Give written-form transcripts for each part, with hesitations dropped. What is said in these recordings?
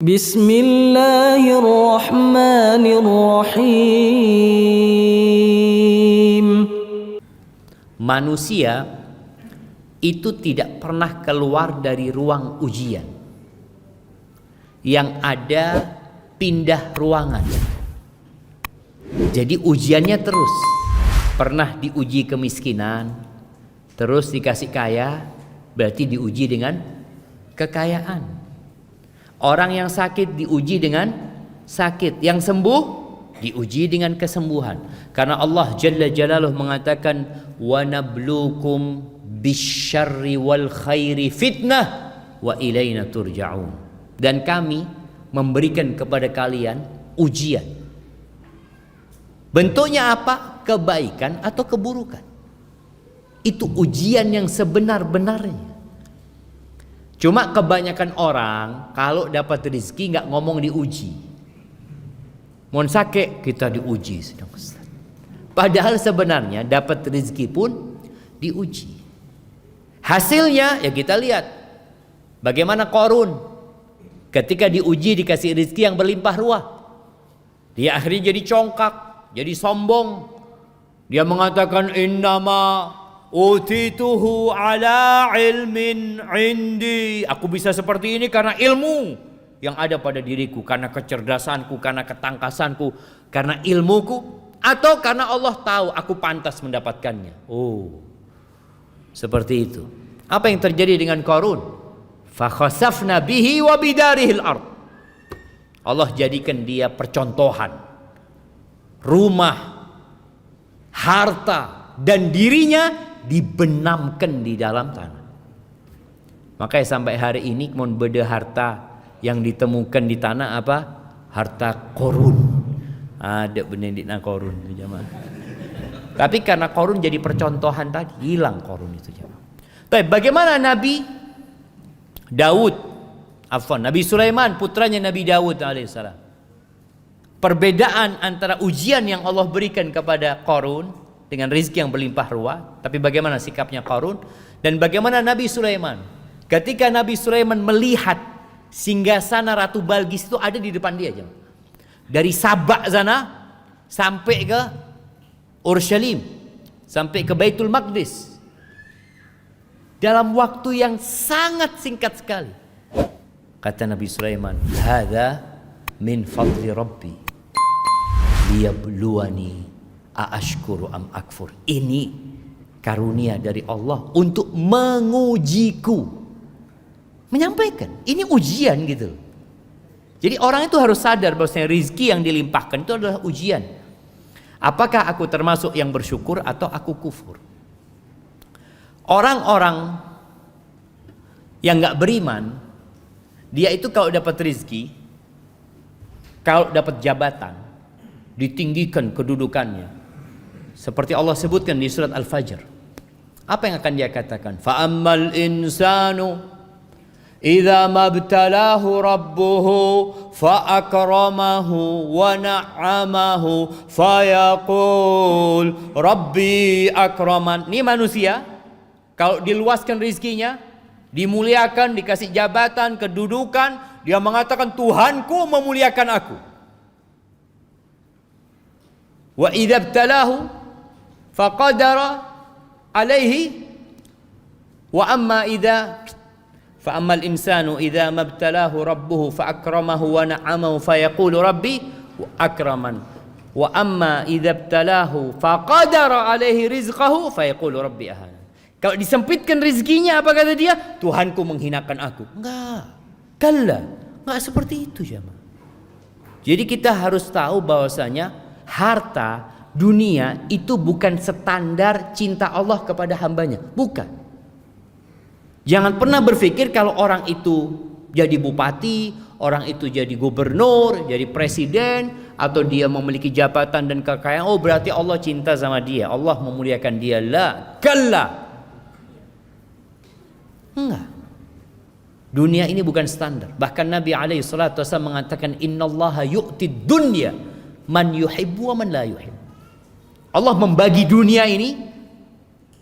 Bismillahirrahmanirrahim. Manusia itu tidak pernah keluar dari ruang ujian. Yang ada pindah ruangan. Jadi ujiannya terus. Pernah diuji kemiskinan, terus dikasih kaya, berarti diuji dengan kekayaan. Orang yang sakit diuji dengan sakit, yang sembuh diuji dengan kesembuhan. Karena Allah Jalla Jalaluhu mengatakan wa nabluukum bisyarri wal khairi fitnah wa ilaina turja'un. Dan kami memberikan kepada kalian ujian. Bentuknya apa? Kebaikan atau keburukan. Itu ujian yang sebenar-benarnya. Cuma kebanyakan orang kalau dapat rezeki nggak ngomong diuji. Mohon sakit kita diuji sedang Ustaz. Padahal sebenarnya dapat rezeki pun diuji. Hasilnya ya kita lihat. Bagaimana Qarun ketika diuji dikasih rezeki yang berlimpah ruah. Dia akhirnya jadi congkak, jadi sombong. Dia mengatakan innama utituhu ala ilmin indi. Aku bisa seperti ini karena ilmu yang ada pada diriku, karena kecerdasanku, karena ketangkasanku, karena ilmuku, atau karena Allah tahu aku pantas mendapatkannya. Oh, seperti itu. Apa yang terjadi dengan Qarun? Fa khasafna bihi wa bidarihil ard. Allah jadikan dia percontohan. Rumah, harta, dan dirinya dibenamkan di dalam tanah. Makanya sampai hari ini mon beda harta yang ditemukan di tanah apa? Harta Qarun. Ada benar di Qarun itu jemaah. Tapi karena Qarun jadi percontohan tadi, hilang Qarun itu jemaah. Tapi bagaimana Nabi Daud? Nabi Sulaiman putranya Nabi Daud alaihissalam. Perbedaan antara ujian yang Allah berikan kepada Qarun dengan rezeki yang berlimpah ruah, tapi bagaimana sikapnya Qarun, dan bagaimana Nabi Sulaiman ketika Nabi Sulaiman melihat singgasana Ratu Balqis itu ada di depan dia, dari Sabak sana sampai ke Urshalim, sampai ke Baitul Maqdis dalam waktu yang sangat singkat sekali. Kata Nabi Sulaiman, hadza min fadli rabbi liyabluwani aashkuru am akfur. Ini karunia dari Allah untuk mengujiku. Menyampaikan, ini ujian gitu. Jadi orang itu harus sadar bahwa rezeki yang dilimpahkan itu adalah ujian. Apakah aku termasuk yang bersyukur atau aku kufur? Orang-orang yang nggak beriman, dia itu kalau dapat rezeki, kalau dapat jabatan, ditinggikan kedudukannya. Seperti Allah sebutkan di surat Al-Fajr. Apa yang akan dia katakan? Fa'ammal insanu idza mabtalahu rabbuhu fa'akramahu wa na'amahu fayaqul rabbi akraman. Ini manusia kalau diluaskan rezekinya, dimuliakan, dikasih jabatan, kedudukan, dia mengatakan Tuhanku memuliakan aku. Wa idza ibtalahu faqadara alaihi wa amma idza fa ammal insanu idza mabtalahu rabbuhu fa akramahu wa na'amahu fa yaqulu rabbi akraman wa amma idza ibtalahu faqadara alaihi rizqahu fa yaqulu rabbi ahana. Kalau disempitkan rezekinya apa kata dia? Tuhanku menghinakan aku. Enggak. Kalla, enggak seperti itu jemaah. Jadi kita harus tahu bahwasanya harta dunia itu bukan standar cinta Allah kepada hambanya, bukan. Jangan pernah berpikir kalau orang itu jadi bupati, orang itu jadi gubernur, jadi presiden, atau dia memiliki jabatan dan kekayaan, oh berarti Allah cinta sama dia, Allah memuliakan dia. La, kalla. Enggak. Dunia ini bukan standar. Bahkan Nabi SAW mengatakan innallaha yu'tid dunya man yuhibbu wa man la yuhibbu. Allah membagi dunia ini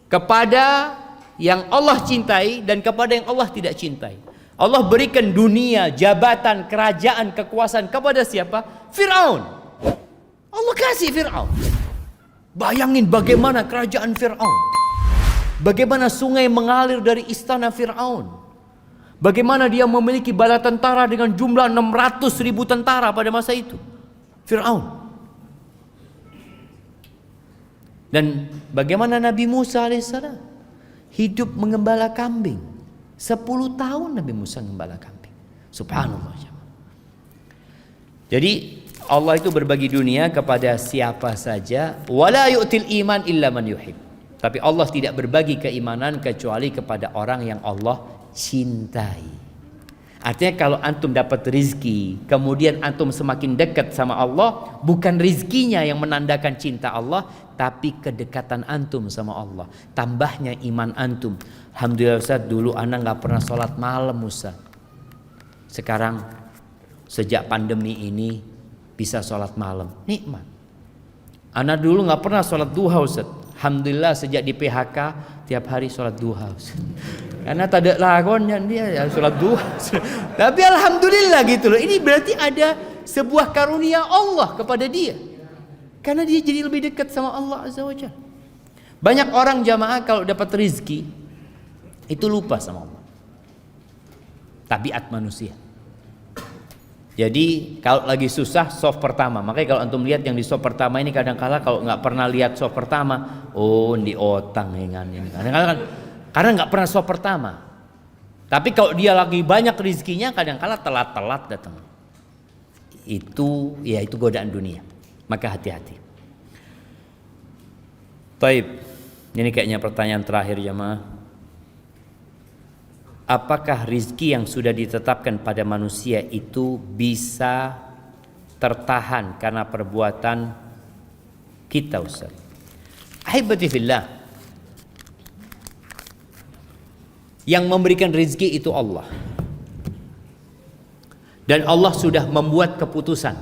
kepada yang Allah cintai dan kepada yang Allah tidak cintai. Allah berikan dunia, jabatan, kerajaan, kekuasaan kepada siapa? Fir'aun. Allah kasih Fir'aun. Bayangin bagaimana kerajaan Fir'aun. Bagaimana sungai mengalir dari istana Fir'aun. Bagaimana dia memiliki bala tentara dengan jumlah 600.000 tentara pada masa itu. Fir'aun. Dan bagaimana Nabi Musa alaihissalam hidup mengembala kambing. 10 tahun Nabi Musa mengembala kambing. Subhanallah. Jadi Allah itu berbagi dunia kepada siapa saja. Wala yu'til iman illa man yuhib. Tapi Allah tidak berbagi keimanan kecuali kepada orang yang Allah cintai. Artinya kalau antum dapat rizki, kemudian antum semakin dekat sama Allah, bukan rizkinya yang menandakan cinta Allah, tapi kedekatan antum sama Allah. Tambahnya iman antum. Alhamdulillah Ustaz, dulu anak gak pernah sholat malam Ustaz. Sekarang sejak pandemi ini bisa sholat malam. Nikmat. Anak dulu gak pernah sholat duha Ustaz. Alhamdulillah sejak di PHK tiap hari sholat duha Ustaz. Karena tak ada lakonnya dia ya sholat duha. Tapi alhamdulillah gitu loh. Ini berarti ada sebuah karunia Allah kepada dia. Karena dia jadi lebih dekat sama Allah Azza wa Jalla. Banyak orang jamaah kalau dapat rizki itu lupa sama Allah. Tabiat manusia. Jadi kalau lagi susah soft pertama. Makanya kalau antum lihat yang di soft pertama ini kadang-kala kalau nggak pernah lihat soft pertama, oh di otang dengan ini. Kadang-kala kan karena nggak pernah soft pertama. Tapi kalau dia lagi banyak rezekinya kadang-kala telat-telat datang. Itu ya itu godaan dunia. Maka hati-hati. Baik. Ini kayaknya pertanyaan terakhir jemaah. Apakah rizki yang sudah ditetapkan pada manusia itu bisa tertahan karena perbuatan kita Ustaz? Ahibati fillah. Yang memberikan rizki itu Allah. Dan Allah sudah membuat keputusan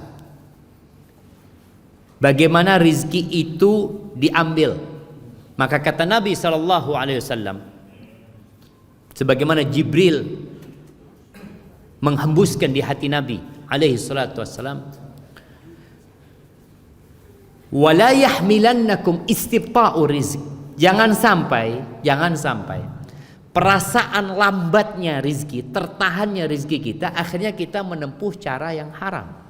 bagaimana rizki itu diambil. Maka kata Nabi SAW, sebagaimana Jibril menghembuskan di hati Nabi SAW, wala yahmilannakum istibta'u rizq. Jangan sampai perasaan lambatnya rizki, tertahannya rizki kita, akhirnya kita menempuh cara yang haram.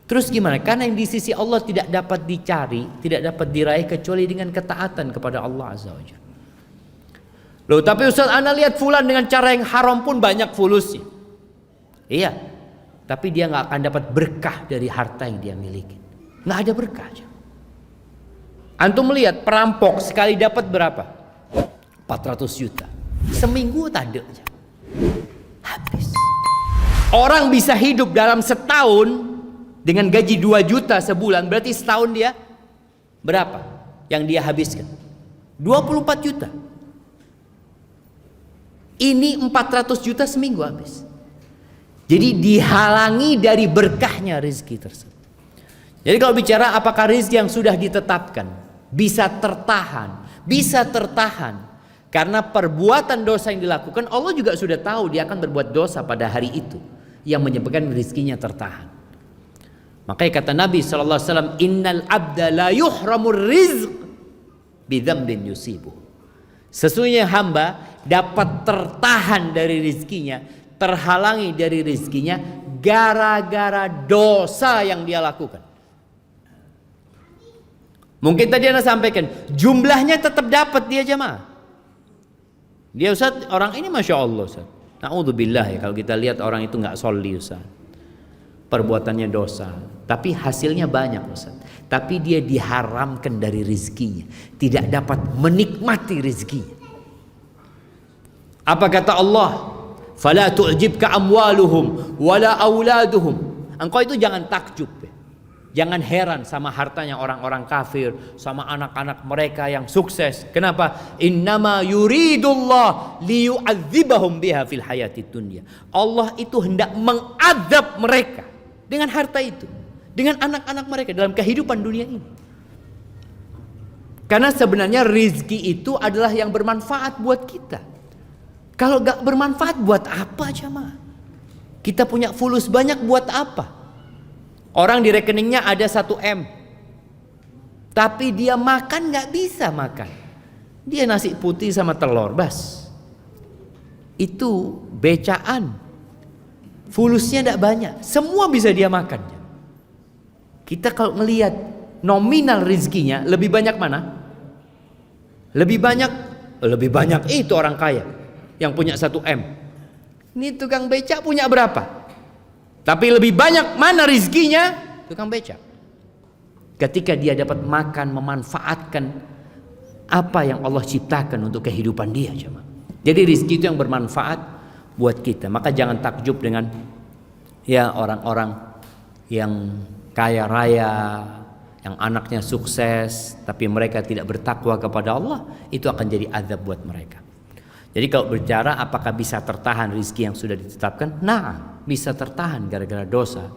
Terus gimana? Karena yang di sisi Allah tidak dapat dicari, tidak dapat diraih kecuali dengan ketaatan kepada Allah Azza wa Jalla. Loh, tapi Ustaz, Anda lihat fulan dengan cara yang haram pun banyak fulusnya. Iya, tapi dia nggak akan dapat berkah dari harta yang dia miliki. Nggak ada berkah aja. Antum melihat perampok sekali dapat berapa? 400 juta. Seminggu tanda aja. Habis. Orang bisa hidup dalam setahun dengan gaji 2 juta sebulan, berarti setahun dia berapa yang dia habiskan? 24 juta. Ini 400 juta seminggu habis. Jadi dihalangi dari berkahnya rezeki tersebut. Jadi kalau bicara apakah rezeki yang sudah ditetapkan bisa tertahan? Bisa tertahan karena perbuatan dosa yang dilakukan. Allah juga sudah tahu dia akan berbuat dosa pada hari itu yang menyebabkan rezekinya tertahan. Makanya kata Nabi SAW, innal abda la yuhramur rizq bidzambin yusibuh. Sesungguhnya hamba dapat tertahan dari rizkinya, terhalangi dari rizkinya gara-gara dosa yang dia lakukan. Mungkin tadi Anda sampaikan jumlahnya tetap dapat dia jemaah. Dia Ustaz, orang ini Masya Allah Ustaz, na'udzubillah ya, kalau kita lihat orang itu gak sholli Ustaz, perbuatannya dosa, tapi hasilnya banyak Ustaz. Tapi dia diharamkan dari rizkinya, tidak dapat menikmati rizkinya. Apa kata Allah? Fala tu'jibka amwaluhum wala auladuhum. Engkau itu jangan takjub, jangan heran sama hartanya orang-orang kafir, sama anak-anak mereka yang sukses. Kenapa? Innama yuridullah liyu'adzibahum biha fil hayatid dunya. Allah itu hendak mengadab mereka dengan harta itu, dengan anak-anak mereka dalam kehidupan dunia ini. Karena sebenarnya rizki itu adalah yang bermanfaat buat kita. Kalau gak bermanfaat buat apa jamaah? Kita punya fulus banyak buat apa? Orang di rekeningnya ada 1 M, tapi dia makan gak bisa makan. Dia nasi putih sama telur bas. Itu becaan. Fulusnya gak banyak, semua bisa dia makan. Kita kalau melihat nominal rizkinya, lebih banyak mana? Lebih banyak itu orang kaya yang punya 1 M. Ini tukang becak punya berapa? Tapi lebih banyak mana rizkinya? Tukang becak. Ketika dia dapat makan, memanfaatkan apa yang Allah ciptakan untuk kehidupan dia, jemaah. Jadi rizki itu yang bermanfaat buat kita. Maka jangan takjub dengan ya orang-orang yang kaya raya, yang anaknya sukses, tapi mereka tidak bertakwa kepada Allah, itu akan jadi azab buat mereka. Jadi kalau berbicara apakah bisa tertahan rizki yang sudah ditetapkan? Nah, bisa tertahan gara-gara dosa.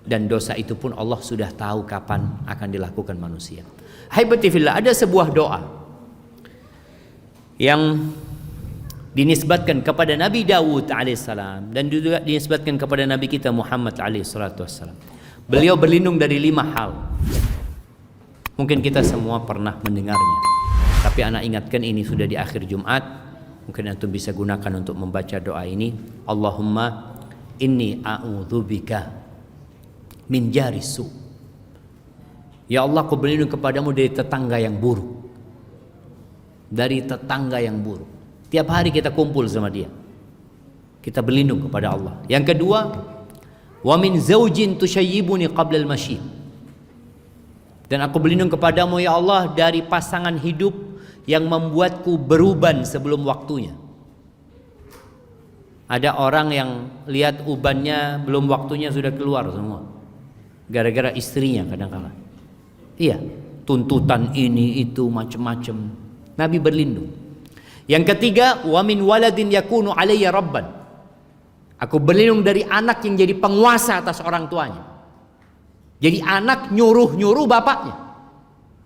Dan dosa itu pun Allah sudah tahu kapan akan dilakukan manusia. Haibati fillah, ada sebuah doa yang dinisbatkan kepada Nabi Dawud alaihissalam dan juga dinisbatkan kepada Nabi kita Muhammad alaihissalam. Beliau berlindung dari 5 hal. Mungkin kita semua pernah mendengarnya, tapi anak ingatkan ini sudah di akhir Jumat. Mungkin antum bisa gunakan untuk membaca doa ini. Allahumma inni a'udzubika min jarisu. Ya Allah, aku berlindung kepadamu dari tetangga yang buruk. Dari tetangga yang buruk. Tiap hari kita kumpul sama dia, kita berlindung kepada Allah. Yang kedua, wa min zaujin tushayyibuni qabla al-masyib. Dan aku berlindung kepadamu ya Allah dari pasangan hidup yang membuatku beruban sebelum waktunya. Ada orang yang lihat ubannya belum waktunya sudah keluar semua, gara-gara istrinya kadang-kala. Iya, tuntutan ini itu macam-macam. Nabi berlindung. Yang ketiga, wa min waladin yakunu alayya rabban. Aku berlindung dari anak yang jadi penguasa atas orang tuanya. Jadi anak nyuruh-nyuruh bapaknya.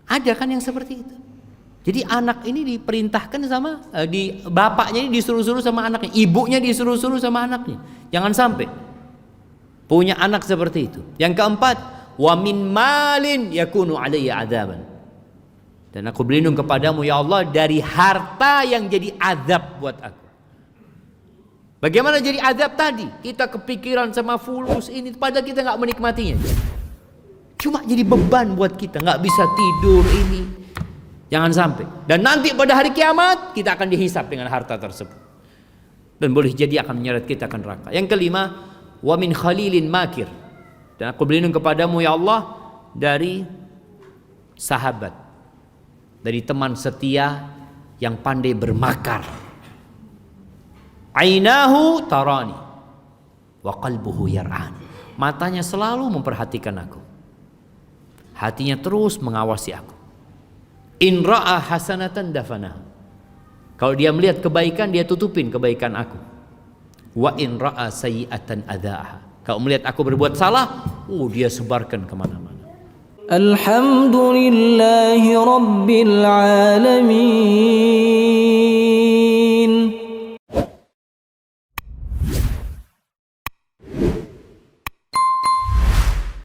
Ada kan yang seperti itu. Jadi anak ini diperintahkan sama bapaknya ini disuruh-suruh sama anaknya, ibunya disuruh-suruh sama anaknya. Jangan sampai punya anak seperti itu. Yang keempat, wa min malin yakunu alayya adzaban. Dan aku berlindung kepadamu ya Allah dari harta yang jadi azab buat aku. Bagaimana jadi azab tadi? Kita kepikiran sama fulus ini, padahal kita nggak menikmatinya. Cuma jadi beban buat kita, nggak bisa tidur ini. Jangan sampai. Dan nanti pada hari kiamat kita akan dihisap dengan harta tersebut. Dan boleh jadi akan menyeret kita ke neraka. Yang kelima, wa min khalilin makir. Dan aku berlindung kepadamu ya Allah dari sahabat, dari teman setia yang pandai bermakar. Ainahu tarani wa qalbuhu yar'ani. Matanya selalu memperhatikan aku, hatinya terus mengawasi aku. In ra'a hasanatan dafana. Kalau dia melihat kebaikan, dia tutupin kebaikan aku. Wa in ra'a sayyi'atan adha'aha. Kalau melihat aku berbuat salah, dia sebarkan kemana-mana. Alhamdulillahi Rabbil Alamin.